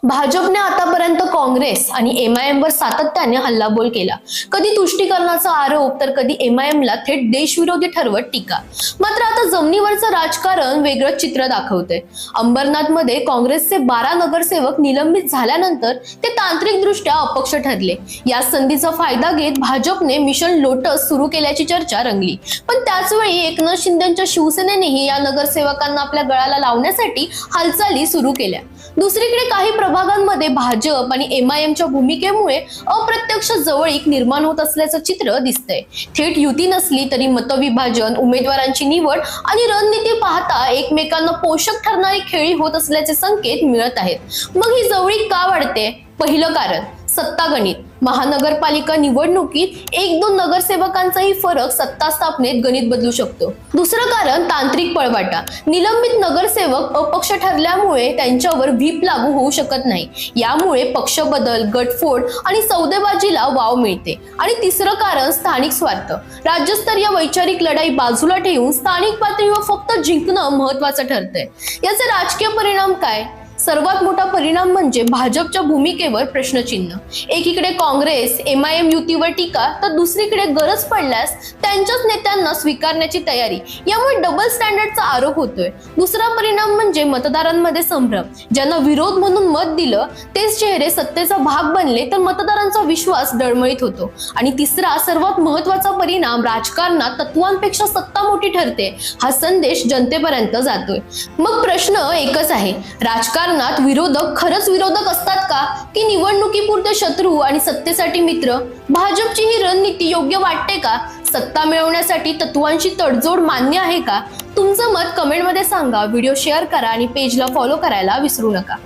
भाजपने आतापर्यंत काँग्रेस आणि एमआयएम वर सातत्याने हल्लाबोल केला. कधी तुष्टीकरणाचा आरोप तर कधी एमआयएमला थेट देशविरोधी ठरवत टीका. मात्र आता जमिनीवरचं राजकारण वेगळंच चित्र दाखवते. अंबरनाथमध्ये काँग्रेसचे 12 नगरसेवक निलंबित झाल्यानंतर ते तांत्रिकदृष्ट्या अपक्ष ठरले. या संधीचा फायदा घेत भाजपने मिशन लोटस सुरू केल्याची चर्चा रंगली. पण त्याचवेळी एकनाथ शिंदेच्या शिवसेनेनेही या नगरसेवकांना आपल्या गळाला लावण्यासाठी हालचाली सुरू केल्या. दुसरीकडे काही प्रभागांमध्ये भाजप आणि एमआयएमच्या भूमिकेमुळे अप्रत्यक्ष जवळीक निर्माण होत असल्याचं चित्र दिसतंय. थेट युती नसली तरी मतविभाजन, उमेदवारांची निवड आणि रणनीती पाहता एकमेकांना पोषक ठरणारी खेळी होत असल्याचे संकेत मिळत आहेत. मग ही जवळीक का वाढते? पहिलं कारण सत्तागणित. महानगरपालिका निवडणुकीत 1-2 नगरसेवकांचाही फरक सत्ता स्थापनेत गणित बदलू शकतो. दुसरं कारण तांत्रिक पळवाटा. निलंबित नगरसेवक अपक्ष ठरल्यामुळे त्यांच्यावर व्हीप लागू होऊ शकत नाही. यामुळे पक्ष बदल, गटफोड आणि सौदेबाजीला वाव मिळते. आणि तिसरं कारण स्थानिक स्वार्थ. राज्यस्तरीय वैचारिक लढाई बाजूला ठेवून स्थानिक पातळीवर फक्त जिंकणं महत्वाचं ठरतंय. याचे राजकीय परिणाम काय? सर्वात मोठा परिणाम म्हणजे भाजपच्या भूमिकेवर प्रश्नचिन्ह. एकीकडे काँग्रेस एमआयएम युतीवर टीका तर दुसरीकडे गरज पडल्यास त्यांच्याच नेत्यांना स्वीकारण्याची तयारी. यामुळे डबल स्टँडर्डचा आरोप होतोय. दुसरा परिणाम म्हणजे मतदारांमध्ये संभ्रम. ज्यांना विरोध म्हणून मत दिलं तेच चेहरे सत्तेचा भाग बनले तर मतदारांचा विश्वास डळमळीत होतो. आणि तिसरा सर्वात महत्वाचा परिणाम राजकारणात तत्वांपेक्षा सत्ता मोठी ठरते हा संदेश जनतेपर्यंत जातोय. मग प्रश्न एकच आहे, राजकारणात विरोधक खरंच विरोधक असतात का की निवडणुकीपुरते शत्रू आणि सत्तेसाठी मित्र? भाजपची ही रणनीती योग्य वाटते का? सत्ता मिळवण्यासाठी तत्वांची तडजोड मान्य आहे का? तुमचं मत कमेंटमध्ये सांगा. व्हिडिओ शेअर करा आणि पेजला फॉलो करायला विसरू नका.